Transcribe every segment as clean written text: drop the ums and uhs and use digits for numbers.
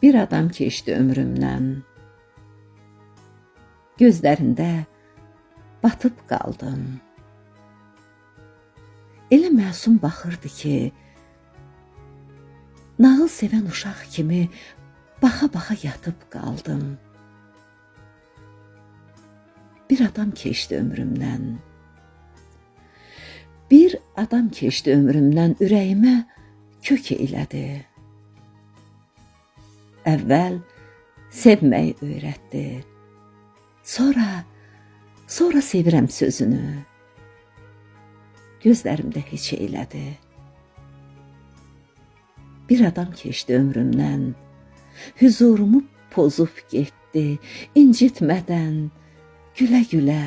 Bir adam keçdi ömrümdən, gözlərində batıb qaldım. Elə məsum baxırdı ki, nağıl sevən uşaq kimi baxa-baxa yatıb qaldım. Bir adam keçdi ömrümdən. Bir adam keçdi ömrümdən, ürəyimə kök elədi. Əvvəl sevməyi öyrətdi. Sonra sevirəm sözünü. Gözlərimdə heç elədi. Bir adam keçdi ömrümdən, hüzurumu pozub getdi, incitmədən, gülə-gülə.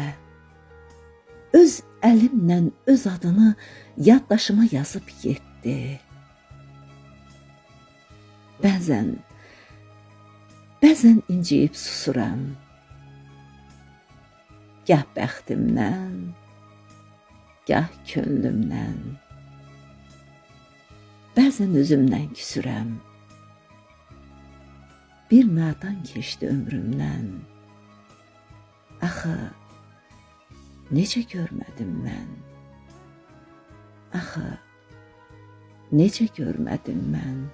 Öz əlimlə öz adını yaddaşıma yazıb getdi. Bəzən inciyib susuram. Gah bəxtimdən, gah könlümdən. Bəzən özümdən küsürəm. Bir nadan keçdi ömrümdən. Axı, necə görmədim mən? Axı, necə görmədim mən?